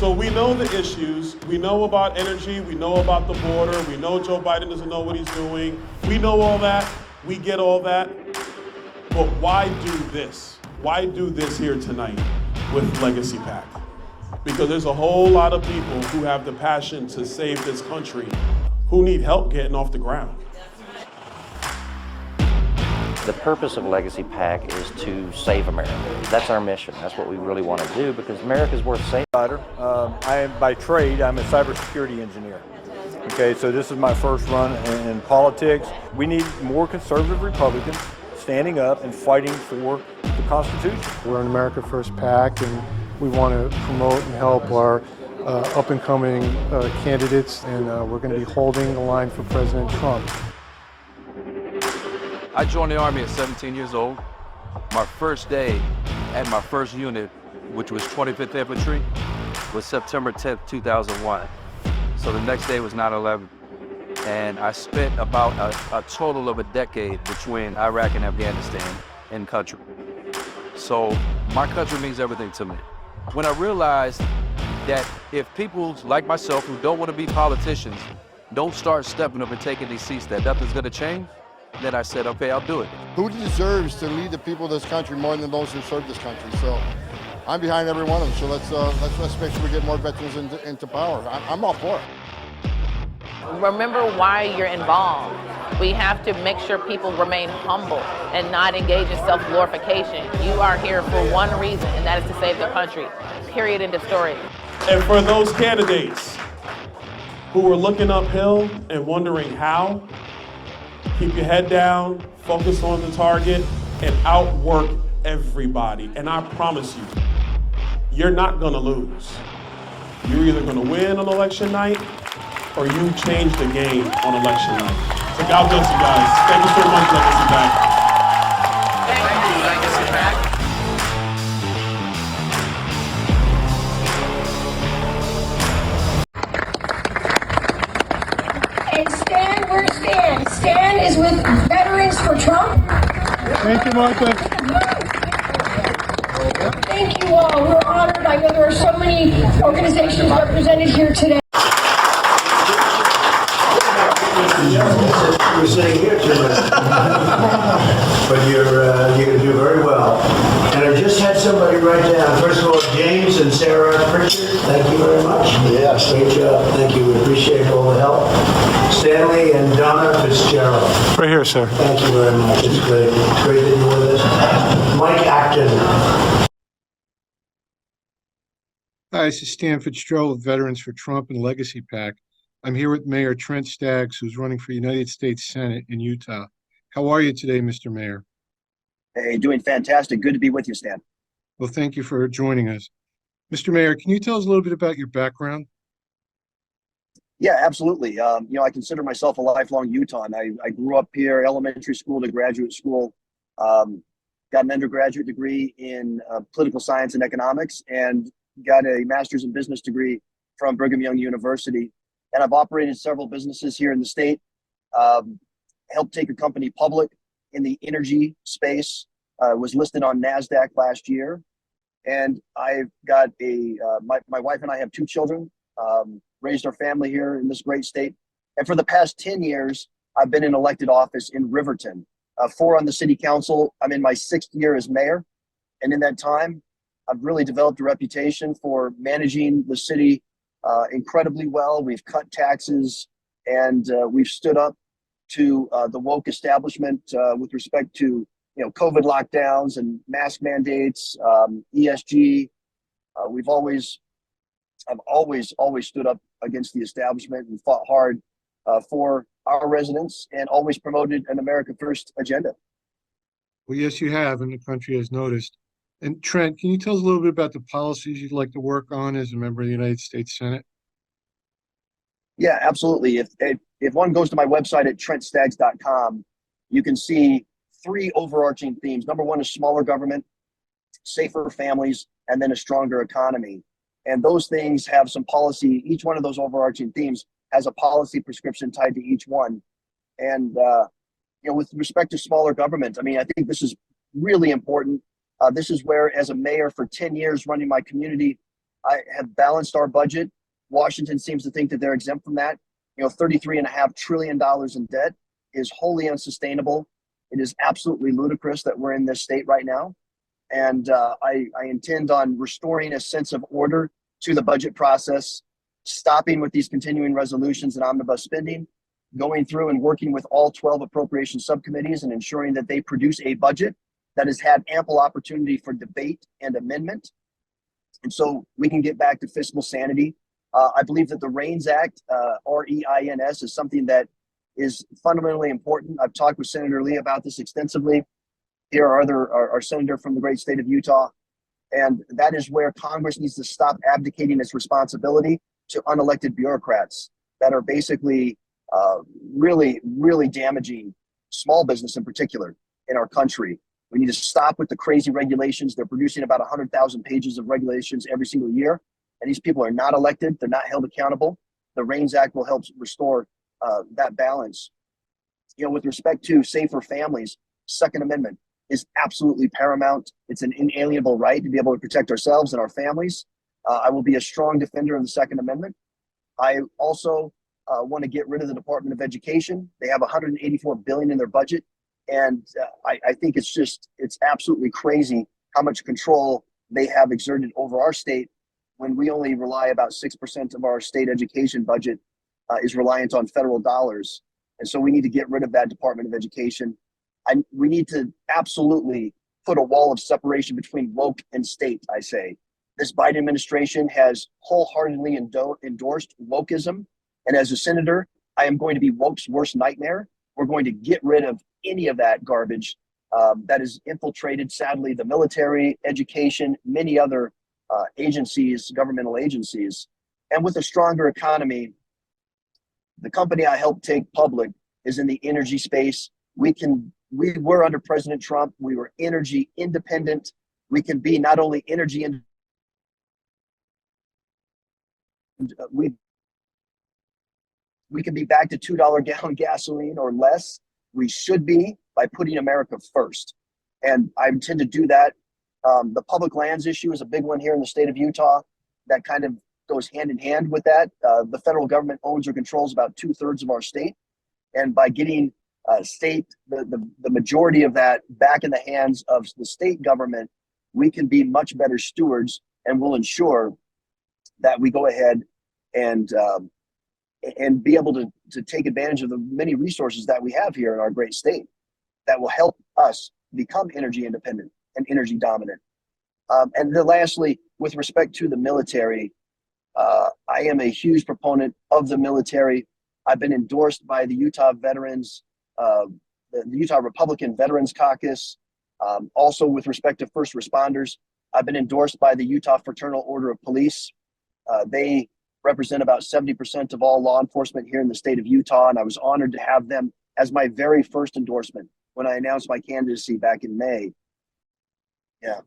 So we know the issues, we know about energy, we know about the border, we know Joe Biden doesn't know what he's doing. We know all that, we get all that. But why do this? Why do this here tonight with Legacy PAC? Because there's a whole lot of people who have the passion to save this country who need help getting off the ground. The purpose of Legacy PAC is to save America. That's our mission. That's what we really want to do because America is worth saving. I am by trade, I'm a cybersecurity engineer. Okay, so this is my first run in politics. We need more conservative Republicans standing up and fighting for the Constitution. We're an America First PAC, and we want to promote and help our up-and-coming candidates, and we're going to be holding the line for President Trump. I joined the Army at 17 years old. My first day at my first unit, which was 25th Infantry, was September 10th, 2001. So the next day was 9/11. And I spent about a total of a decade between Iraq and Afghanistan in country. So my country means everything to me. When I realized that if people like myself who don't want to be politicians don't start stepping up and taking these seats, that nothing's going to change, then I said, okay, I'll do it. Who deserves to lead the people of this country more than those who serve this country? So I'm behind every one of them. So let's make sure we get more veterans into power. I'm all for it. Remember why you're involved. We have to make sure people remain humble and not engage in self-glorification. You are here for one reason, and that is to save the country. Period. End of story. And for those candidates who are looking uphill and wondering how, keep your head down, focus on the target, and outwork everybody. And I promise you, you're not gonna lose. You're either gonna win on election night or you change the game on election night. So God bless you guys. Thank you so much, Legacy PAC. Thank you, Legacy PAC. And Stan, where's Stan? Stan is with Veterans for Trump. Thank you, Martha. Thank you all. We're honored. I know there are so many organizations represented here today. You're saying here too much, but you're going to do very well. And I just had somebody write down. First of all, James and Sarah Pritchard, thank you very much. Yes, great job. Thank you. We appreciate all the help. Stanley and Donna Fitzgerald. Right here, sir. Thank you very much. It's great. It's great that you're with us. Mike Acton. Hi, this is Stan Fitzgerald with Veterans for Trump and Legacy PAC. I'm here with Mayor Trent Staggs, who's running for United States Senate in Utah. How are you today, Mr. Mayor? Hey, doing fantastic. Good to be with you, Stan. Well, thank you for joining us. Mr. Mayor, can you tell us a little bit about your background? Yeah, absolutely. I consider myself a lifelong Utahn. I grew up here, elementary school to graduate school, got an undergraduate degree in political science and economics, and got a master's in business degree from Brigham Young University. And I've operated several businesses here in the state, helped take a company public in the energy space, was listed on NASDAQ last year. And I've got my wife and I have 2 children, raised our family here in this great state. And for the past 10 years, I've been in elected office in Riverton, 4 on the city council. I'm in my 6th year as mayor. And in that time, I've really developed a reputation for managing the city incredibly well. We've cut taxes, and we've stood up to the woke establishment with respect to COVID lockdowns and mask mandates, ESG. I've always stood up against the establishment and fought hard for our residents, and always promoted an America First agenda. Well, yes, you have, and the country has noticed. And Trent, can you tell us a little bit about the policies you'd like to work on as a member of the United States Senate? Yeah, absolutely. If one goes to my website at TRENTSTAGGS.com, you can see 3 overarching themes. Number 1 is smaller government, safer families, and then a stronger economy. And those things have some policy. Each one of those overarching themes has a policy prescription tied to each one. And with respect to smaller government, I think this is really important. This is where, as a mayor for 10 years running my community, I have balanced our budget. Washington seems to think that they're exempt from that. $33.5 trillion in debt is wholly unsustainable. It is absolutely ludicrous that we're in this state right now. And I intend on restoring a sense of order to the budget process, stopping with these continuing resolutions and omnibus spending, going through and working with all 12 appropriation subcommittees and ensuring that they produce a budget that has had ample opportunity for debate and amendment. And so we can get back to fiscal sanity. I believe that the REINS Act, REINS, is something that is fundamentally important. I've talked with Senator Lee about this extensively. Here are our senator from the great state of Utah. And that is where Congress needs to stop abdicating its responsibility to unelected bureaucrats that are basically really, really damaging small business in particular in our country. We need to stop with the crazy regulations. They're producing about 100,000 pages of regulations every single year. And these people are not elected. They're not held accountable. The REINS Act will help restore that balance. With respect to safer families, Second Amendment is absolutely paramount. It's an inalienable right to be able to protect ourselves and our families. I will be a strong defender of the Second Amendment. I also want to get rid of the Department of Education. They have $184 billion in their budget. And I think it's absolutely crazy how much control they have exerted over our state when we only rely about 6% of our state education budget is reliant on federal dollars. And so we need to get rid of that Department of Education. We need to absolutely put a wall of separation between woke and state, I say. This Biden administration has wholeheartedly endorsed wokeism. And as a senator, I am going to be woke's worst nightmare. We're going to get rid of any of that garbage that has infiltrated, sadly, the military, education, many other agencies, governmental agencies. And with a stronger economy, the company I helped take public is in the energy space. We were under President Trump. We were energy independent. We can be not only energy independent, we can be back to $2 gallon gasoline or less. We should be, by putting America first. And I intend to do that. The public lands issue is a big one here in the state of Utah that kind of goes hand in hand with that. The federal government owns or controls about 2/3 of our state. And by getting the majority of that back in the hands of the state government, we can be much better stewards, and will ensure that we go ahead and be able to take advantage of the many resources that we have here in our great state that will help us become energy independent and energy dominant. And then lastly, with respect to the military, I am a huge proponent of the military. I've been endorsed by the Utah Veterans, the Utah Republican Veterans Caucus. Also with respect to first responders, I've been endorsed by the Utah Fraternal Order of Police. They represent about 70% of all law enforcement here in the state of Utah, and I was honored to have them as my very first endorsement when I announced my candidacy back in May. Yeah.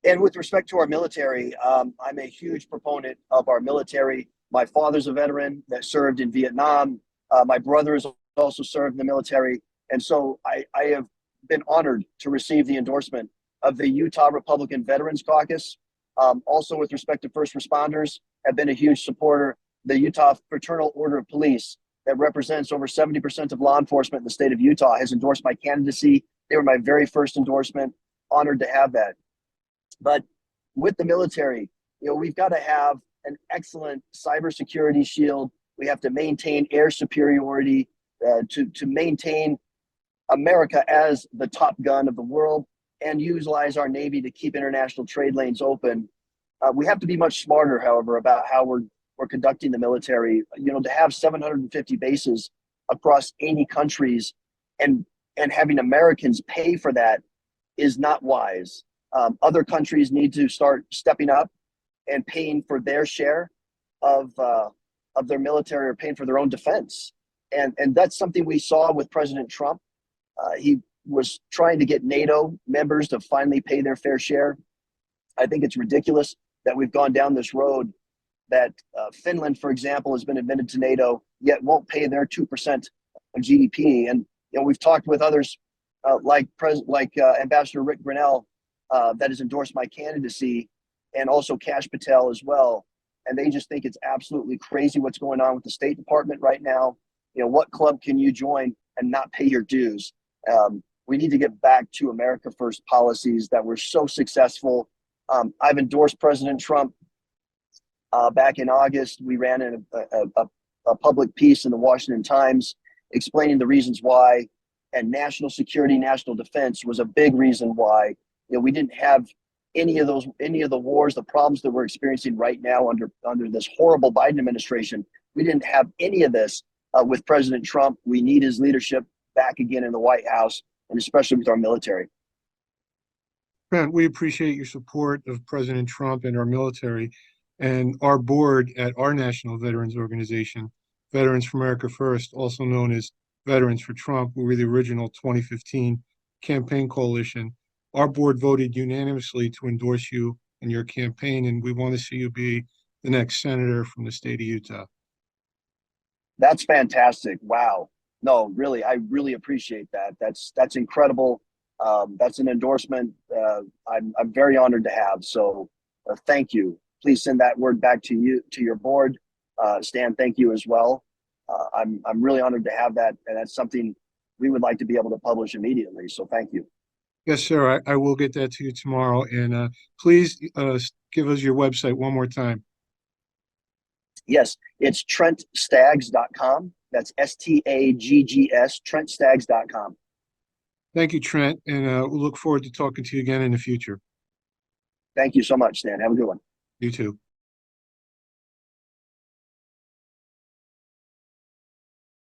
And with respect to our military, I'm a huge proponent of our military. My father's a veteran that served in Vietnam. My brother has also served in the military. And so I have been honored to receive the endorsement of the Utah Republican Veterans Caucus. Also with respect to first responders, have been a huge supporter. The Utah Fraternal Order of Police that represents over 70% of law enforcement in the state of Utah has endorsed my candidacy. They were my very first endorsement. Honored to have that. But with the military, we've got to have an excellent cybersecurity shield. We have to maintain air superiority to maintain America as the top gun of the world and utilize our Navy to keep international trade lanes open. We have to be much smarter, however, about how we're conducting the military. To have 750 bases across 80 countries and having Americans pay for that is not wise. Other countries need to start stepping up and paying for their share of their military, or paying for their own defense. And that's something we saw with President Trump. He was trying to get NATO members to finally pay their fair share. I think it's ridiculous that we've gone down this road, that Finland, for example, has been admitted to NATO, yet won't pay their 2% of GDP. And we've talked with others like Ambassador Rick Grinnell that has endorsed my candidacy. and also Kash Patel as well. And they just think it's absolutely crazy what's going on with the State Department right now. You know, what club can you join and not pay your dues? We need to get back to America First policies that were so successful. I've endorsed President Trump. Back in August, we ran a public piece in the Washington Times explaining the reasons why, and national security, national defense was a big reason why. You know, we didn't have any of the wars, the problems that we're experiencing right now under this horrible Biden administration. We didn't have any of this with President Trump. We need his leadership back again in the White House, and especially with our military. Trent, we appreciate your support of President Trump and our military, and our board at our national veterans organization, Veterans for America First, also known as Veterans for Trump. We were the original 2015 campaign coalition. Our board voted unanimously to endorse you in your campaign, and we want to see you be the next senator from the state of Utah. That's fantastic. Wow. No, really, I really appreciate that. That's incredible. That's an endorsement I'm very honored to have. So thank you. Please send that word back to you, to your board. Stan, thank you as well. I'm really honored to have that, and that's something we would like to be able to publish immediately. So thank you. Yes, sir. I will get that to you tomorrow. And please give us your website one more time. Yes, it's TRENTSTAGGS.com. That's STAGGS, TRENTSTAGGS.com. Thank you, Trent, and we'll look forward to talking to you again in the future. Thank you so much, Stan. Have a good one. You too.